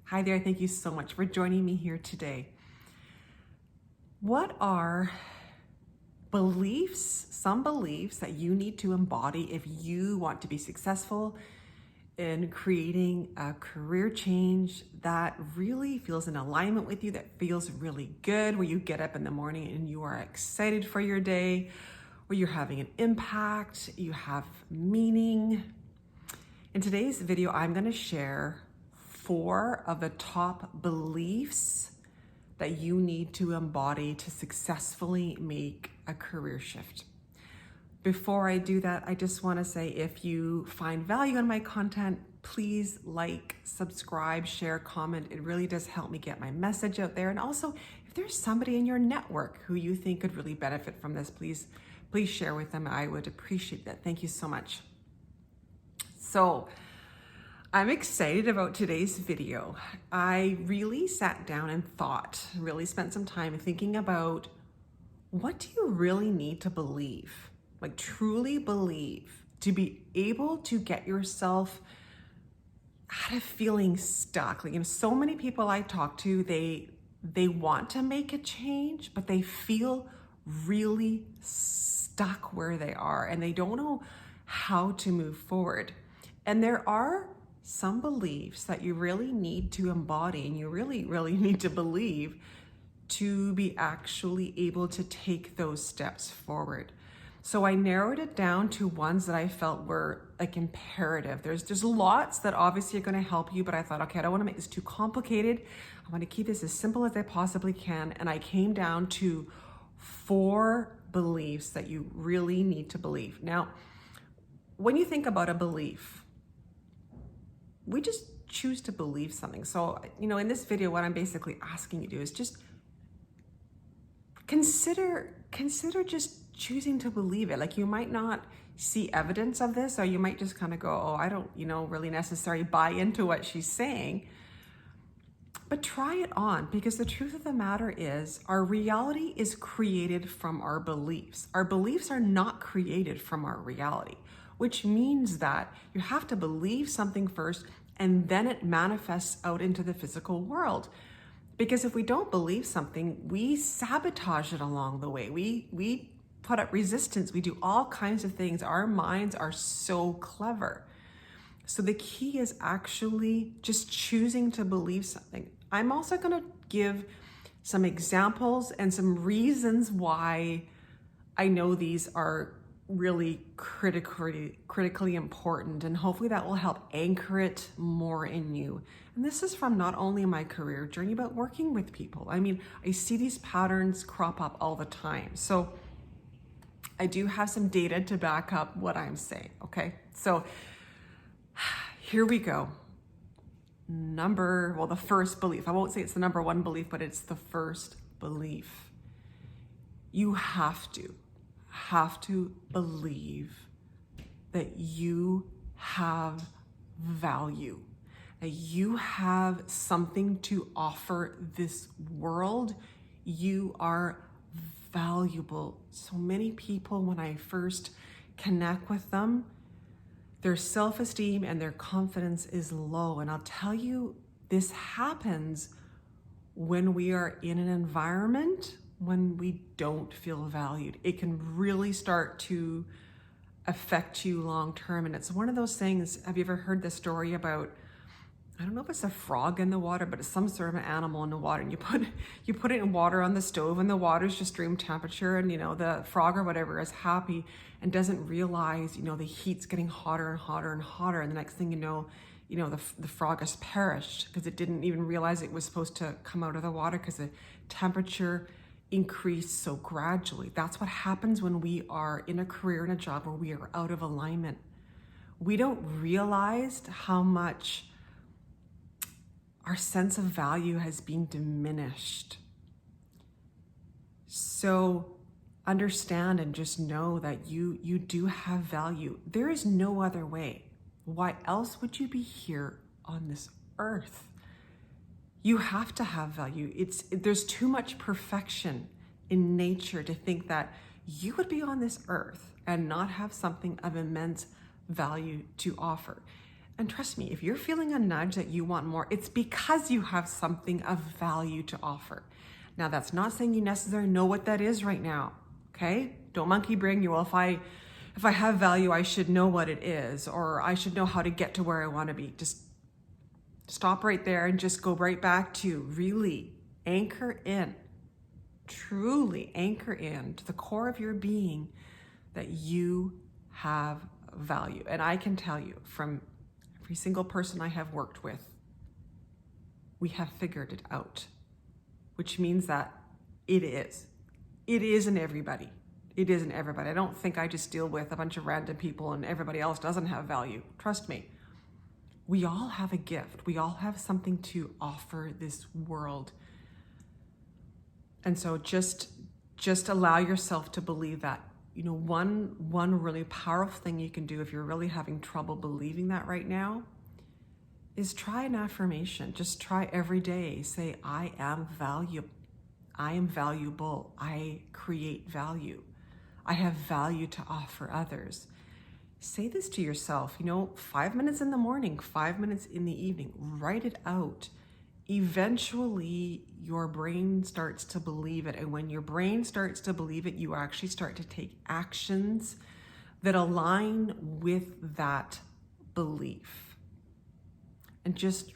Hi there, thank you so much for joining me here today. What are some beliefs that you need to embody if you want to be successful in creating a career change that really feels in alignment with you, that feels really good, where you get up in the morning and you are excited for your day, where you're having an impact, you have meaning. In today's video, I'm going to share 4 of the top beliefs that you need to embody to successfully make a career shift. Before I do that, I just want to say if you find value in my content, please like, subscribe, share, comment. It really does help me get my message out there. And also, if there's somebody in your network who you think could really benefit from this, please share with them. I would appreciate that. Thank you so much. So, I'm excited about today's video. I really sat down and really spent some time thinking about what do you really need to believe, like truly believe, to be able to get yourself out of feeling stuck. Like, so many people I talk to, they want to make a change, but they feel really stuck where they are and they don't know how to move forward. And there are some beliefs that you really need to embody and you really need to believe to be actually able to take those steps forward. So I narrowed it down to ones that I felt were like imperative. There's lots that obviously are going to help you, but I thought, okay, I don't want to make this too complicated. I want to keep this as simple as I possibly can. And I came down to 4 beliefs that you really need to believe. Now, when you think about a belief, we just choose to believe something. So, in this video, what I'm basically asking you to do is just consider just choosing to believe it. Like, you might not see evidence of this, or you might just kind of go, oh, I don't, really necessarily buy into what she's saying. But try it on, because the truth of the matter is our reality is created from our beliefs. Our beliefs are not created from our reality, which means that you have to believe something first and then it manifests out into the physical world. Because if we don't believe something, we sabotage it along the way. We put up resistance. We do all kinds of things. Our minds are so clever. So the key is actually just choosing to believe something. I'm also going to give some examples and some reasons why I know these are really critically important, and hopefully that will help anchor it more in you. And this is from not only my career journey, but working with people. I see these patterns crop up all the time. So I do have some data to back up what I'm saying, okay? So here we go. The first belief. I won't say it's the number 1 belief, but it's the first belief. You have to believe that you have value, that you have something to offer this world. You are valuable. So many people, when I first connect with them, their self-esteem and their confidence is low. And I'll tell you, this happens when we are in an environment when we don't feel valued. It can really start to affect you long term. And it's one of those things, have you ever heard the story about, I don't know if it's a frog in the water, but it's some sort of an animal in the water, and you put it in water on the stove and the water's just room temperature, and the frog or whatever is happy and doesn't realize the heat's getting hotter and hotter and hotter, and the next thing you know, the frog has perished because it didn't even realize it was supposed to come out of the water because the temperature increased so gradually. That's what happens when we are in a career and a job where we are out of alignment. We don't realize how much our sense of value has been diminished. So understand and just know that you do have value. There is no other way. Why else would you be here on this earth? You have to have value. There's too much perfection in nature to think that you would be on this earth and not have something of immense value to offer. And trust me, if you're feeling a nudge that you want more, it's because you have something of value to offer. Now, that's not saying you necessarily know what that is right now, okay? Don't monkey brain you. Well, if I have value, I should know what it is, or I should know how to get to where I want to be. Just stop right there and just go right back to really anchor in, truly anchor in to the core of your being that you have value. And I can tell you from every single person I have worked with, we have figured it out, which means that it is in everybody. It is in everybody. I don't think I just deal with a bunch of random people and everybody else doesn't have value. Trust me. We all have a gift. We all have something to offer this world. And so just allow yourself to believe that. You know, one really powerful thing you can do if you're really having trouble believing that right now is try an affirmation. Just try every day. Say, I am valuable. I am valuable. I create value. I have value to offer others. Say this to yourself, 5 minutes in the morning, 5 minutes in the evening, write it out. Eventually, your brain starts to believe it. And when your brain starts to believe it, you actually start to take actions that align with that belief. And just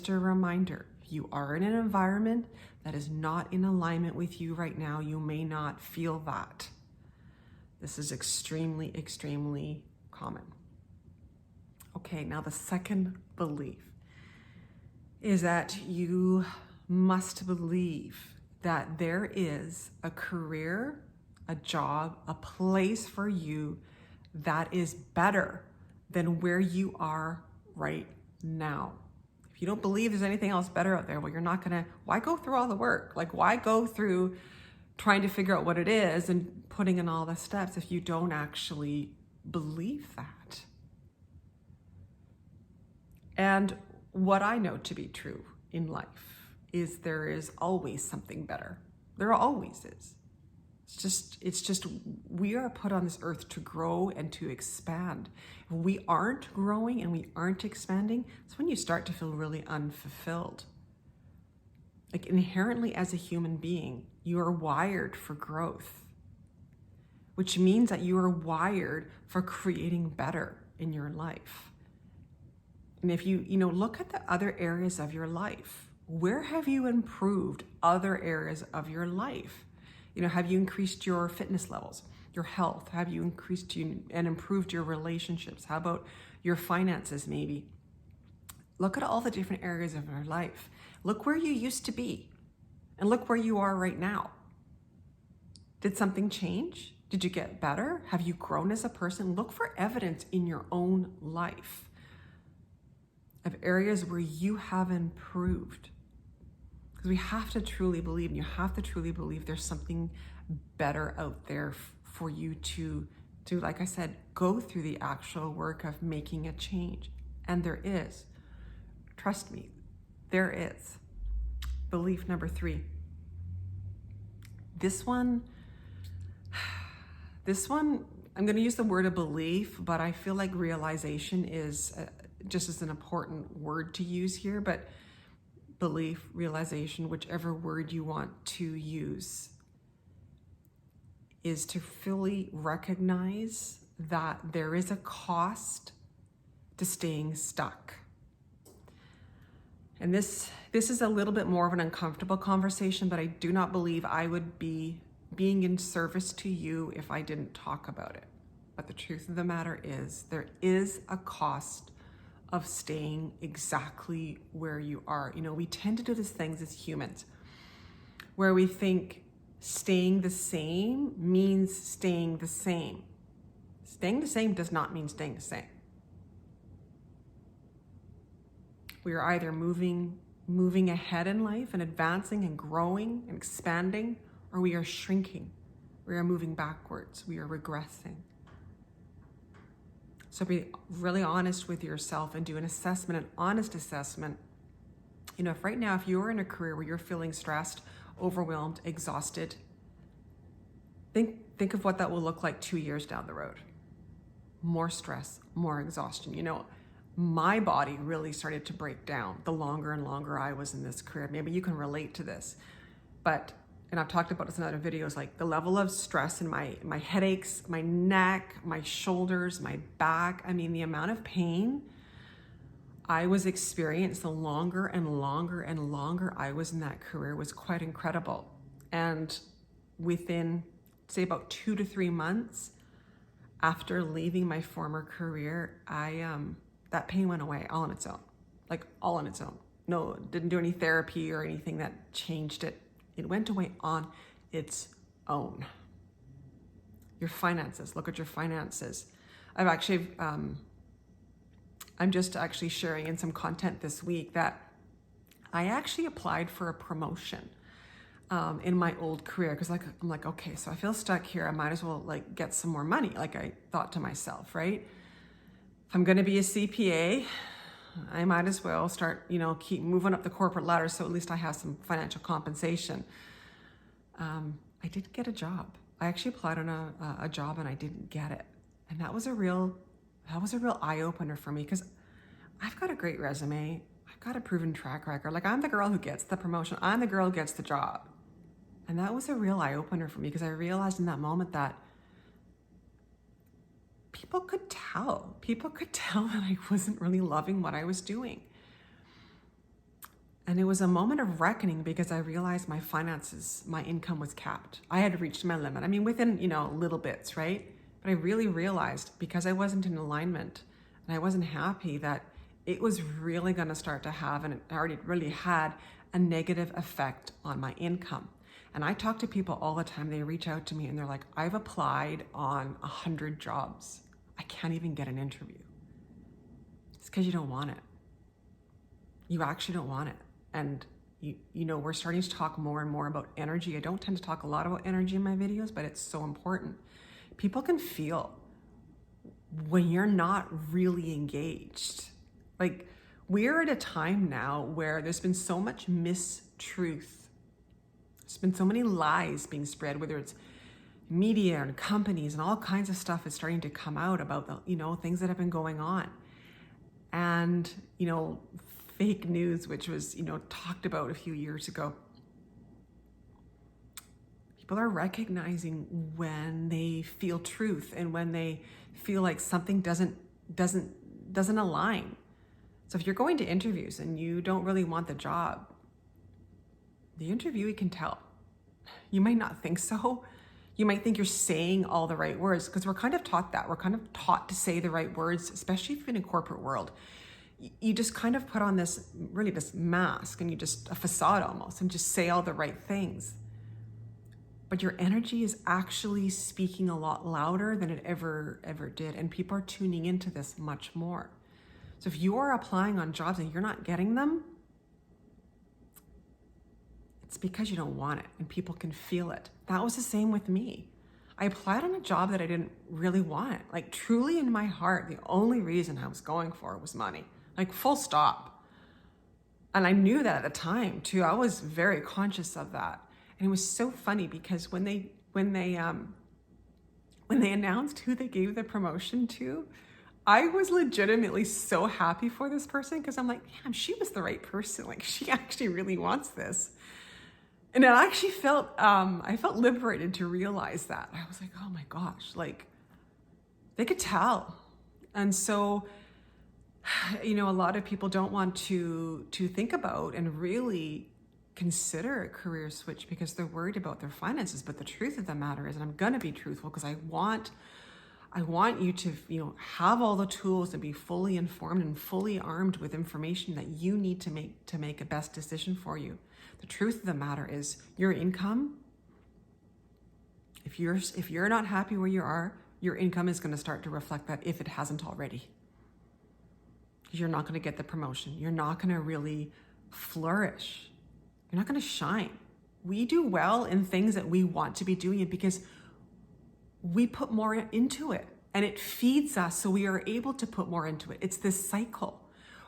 a reminder, if you are in an environment that is not in alignment with you right now, you may not feel that. This is extremely, extremely common. Okay, now the second belief is that you must believe that there is a career, a job, a place for you that is better than where you are right now. If you don't believe there's anything else better out there, well, you're not gonna, why go through all the work? Like, why go through trying to figure out what it is and putting in all the steps if you don't actually believe that? And what I know to be true in life is there is always something better. There always is. It's just we are put on this earth to grow and to expand. If we aren't growing and we aren't expanding, it's when you start to feel really unfulfilled. Like, inherently as a human being, you are wired for growth, which means that you are wired for creating better in your life. And if you look at the other areas of your life, where have you improved other areas of your life? Have you increased your fitness levels, your health? Have you increased and improved your relationships? How about your finances maybe? Look at all the different areas of your life. Look where you used to be and look where you are right now. Did something change? Did you get better? Have you grown as a person? Look for evidence in your own life of areas where you have improved. Because we have to truly believe, and you have to truly believe there's something better out there for you to, like I said, go through the actual work of making a change. And there is. Trust me, there is. Belief number 3. This one, I'm going to use the word of belief, but I feel like realization is just as an important word to use here. But belief, realization, whichever word you want to use, is to fully recognize that there is a cost to staying stuck. And this is a little bit more of an uncomfortable conversation, but I do not believe I would be being in service to you if I didn't talk about it. But the truth of the matter is there is a cost of staying exactly where you are. We tend to do these things as humans where we think staying the same means staying the same. Staying the same does not mean staying the same. We are either moving ahead in life and advancing and growing and expanding, or we are shrinking. We are moving backwards. We are regressing. So be really honest with yourself and do an honest assessment. If right now, if you're in a career where you're feeling stressed, overwhelmed, exhausted, think of what that will look like 2 years down the road. More stress, more exhaustion. my body really started to break down the longer and longer I was in this career. Maybe you can relate to this, but, and I've talked about this in other videos, like the level of stress in my headaches, my neck, my shoulders, my back. I mean, the amount of pain I was experiencing the longer and longer and longer I was in that career was quite incredible. And within, say, about 2 to 3 months after leaving my former career, that pain went away all on its own, like all on its own. No, didn't do any therapy or anything that changed it. It went away on its own. Your finances, look at your finances. I'm just actually sharing in some content this week that I actually applied for a promotion in my old career, because I'm like, okay, so I feel stuck here. I might as well like get some more money. Like I thought to myself, right? If I'm going to be a CPA, I might as well start, keep moving up the corporate ladder, so at least I have some financial compensation. I didn't get a job. I actually applied on a job and I didn't get it. And that was a real eye opener for me, because I've got a great resume. I've got a proven track record. Like, I'm the girl who gets the promotion. I'm the girl who gets the job. And that was a real eye opener for me, because I realized in that moment that people could tell that I wasn't really loving what I was doing. And it was a moment of reckoning, because I realized my finances, my income was capped. I had reached my limit. I mean, within, little bits, right? But I really realized, because I wasn't in alignment and I wasn't happy, that it was really going to start to have, and it already really had, a negative effect on my income. And I talk to people all the time. They reach out to me and they're like, I've applied on 100 jobs. I can't even get an interview. It's because you don't want it. You actually don't want it. And we're starting to talk more and more about energy. I don't tend to talk a lot about energy in my videos, but it's so important. People can feel when you're not really engaged. Like, we're at a time now where there's been so much mistruth. There's been so many lies being spread, whether it's media and companies, and all kinds of stuff is starting to come out about the, things that have been going on. And, fake news, which was, talked about a few years ago. People are recognizing when they feel truth and when they feel like something doesn't align. So if you're going to interviews and you don't really want the job, the interviewee can tell. You might not think so. You might think you're saying all the right words, because we're kind of taught that. We're kind of taught to say the right words, especially if you're in a corporate world. You just kind of put on this mask, and you just, a facade almost, and just say all the right things. But your energy is actually speaking a lot louder than it ever did. And people are tuning into this much more. So if you are applying on jobs and you're not getting them, it's because you don't want it, and people can feel it. That was the same with me. I applied on a job that I didn't really want. Like, truly in my heart, the only reason I was going for it was money. Like, full stop. And I knew that at the time too. I was very conscious of that. And it was so funny, because when they announced who they gave the promotion to, I was legitimately so happy for this person, because I'm like, damn, she was the right person. Like, she actually really wants this. And I actually felt, I felt liberated to realize that. I was like, oh my gosh, like, they could tell. And so, a lot of people don't want to think about and really consider a career switch, because they're worried about their finances. But the truth of the matter is, and I'm going to be truthful, because I want you to, have all the tools to be fully informed and fully armed with information that you need to make a best decision for you. The truth of the matter is, your income, if you're not happy where you are, your income is going to start to reflect that, if it hasn't already. You're not going to get the promotion. You're not going to really flourish. You're not going to shine. We do well in things that we want to be doing it because we put more into it, and it feeds us, so we are able to put more into it. It's this cycle.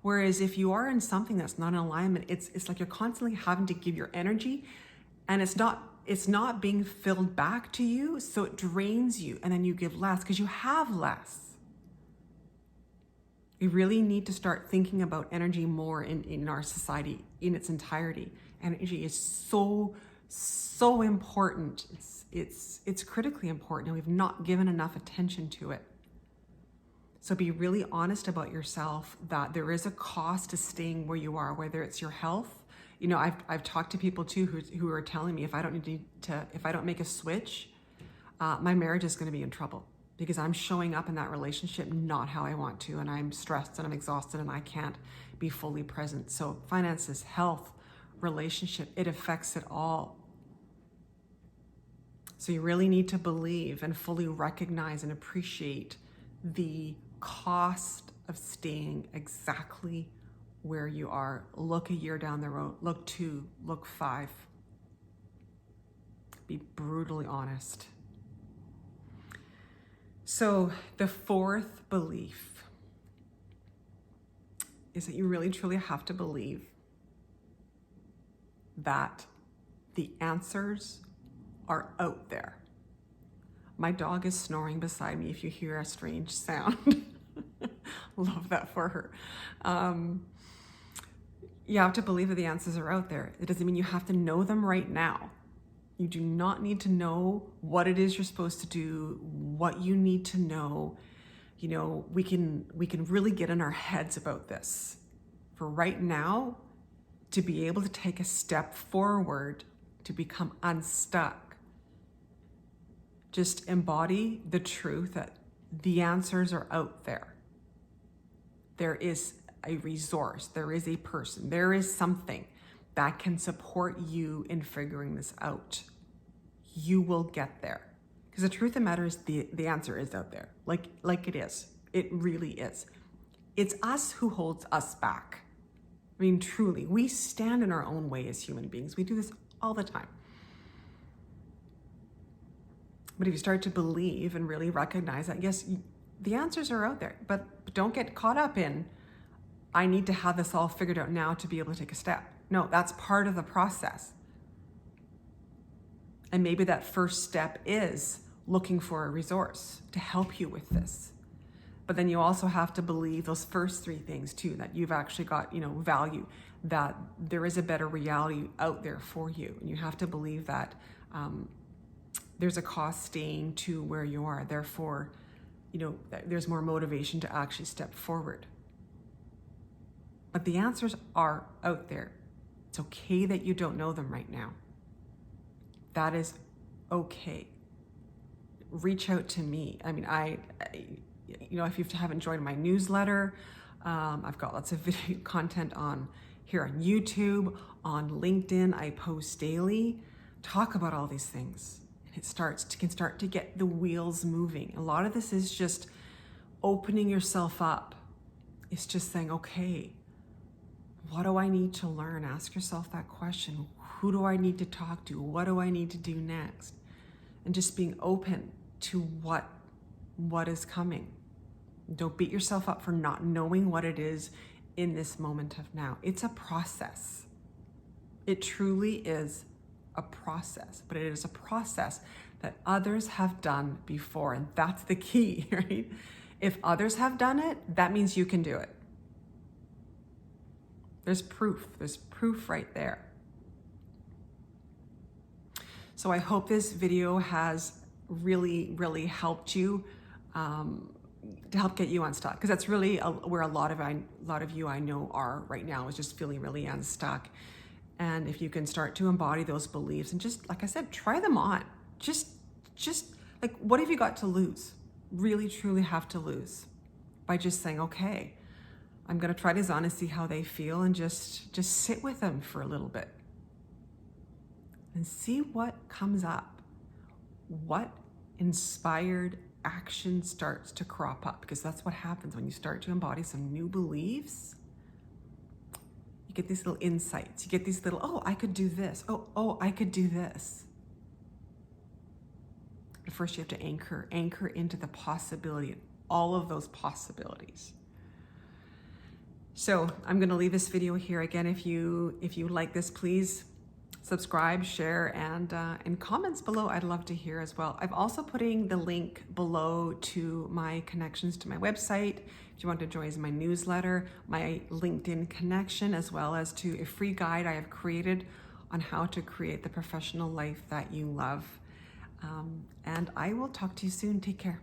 Whereas if you are in something that's not in alignment, it's like you're constantly having to give your energy, and it's not being filled back to you, so it drains you, and then you give less because you have less. We really need to start thinking about energy more in our society in its entirety. Energy is so important. It's critically important, and we've not given enough attention to it. So be really honest about yourself that there is a cost to staying where you are, whether it's your health. You know, I've talked to people too who are telling me if I don't make a switch, my marriage is going to be in trouble because I'm showing up in that relationship not how I want to, and I'm stressed and I'm exhausted and I can't be fully present. So finances, health, relationship, it affects it all. So you really need to believe and fully recognize and appreciate the cost of staying exactly where you are. Look a year down the road, look 2, look 5. Be brutally honest. So the fourth belief is that you really truly have to believe that the answers are out there. My dog is snoring beside me if you hear a strange sound. Love that for her. You have to believe that the answers are out there. It doesn't mean you have to know them right now. You do not need to know what it is you're supposed to do, what you need to know. You know, we can really get in our heads about this. For right now, to be able to take a step forward, to become unstuck, just embody the truth that the answers are out there. There is a resource, there is a person, there is something that can support you in figuring this out. You will get there. Because the truth of the matter is the answer is out there. Like it is. It really is. It's us who holds us back. I mean, truly, we stand in our own way as human beings. We do this all the time. But if you start to believe and really recognize that, yes, the answers are out there, but don't get caught up in, I need to have this all figured out now to be able to take a step. No, that's part of the process. And maybe that first step is looking for a resource to help you with this. But then you also have to believe those first 3 things too, that you've actually got, value, that there is a better reality out there for you. And you have to believe that there's a cost staying to where you are. Therefore, there's more motivation to actually step forward. But the answers are out there. It's okay that you don't know them right now. That is okay. Reach out to me. I mean, if you haven't joined my newsletter, I've got lots of video content here on YouTube, on LinkedIn. I post daily, talk about all these things. And it can start to get the wheels moving. A lot of this is just opening yourself up. It's just saying, okay, what do I need to learn? Ask yourself that question. Who do I need to talk to? What do I need to do next? And just being open to what is coming. Don't beat yourself up for not knowing what it is in this moment of now. It's a process. It truly is a process, but it is a process that others have done before. And that's the key, right? If others have done it, that means you can do it. There's proof. There's proof right there. So I hope this video has really, really helped you to help get you unstuck, because that's really where a lot of you I know are right now, is just feeling really unstuck. And if you can start to embody those beliefs and just, like I said, try them on. Just like, what have you got to lose? Really, truly have to lose by just saying, okay, I'm going to try these on and see how they feel, and just sit with them for a little bit and see what comes up. What inspired action starts to crop up, because that's what happens when you start to embody some new beliefs. You get these little insights. You get these little, oh, I could do this. Oh, I could do this. But first you have to anchor into the possibility, all of those possibilities. So I'm going to leave this video here. Again, if you like this, please subscribe, share, and in comments below, I'd love to hear as well. I'm also putting the link below to my connections to my website. If you want to join my newsletter, my LinkedIn connection, as well as to a free guide I have created on how to create the professional life that you love. And I will talk to you soon. Take care.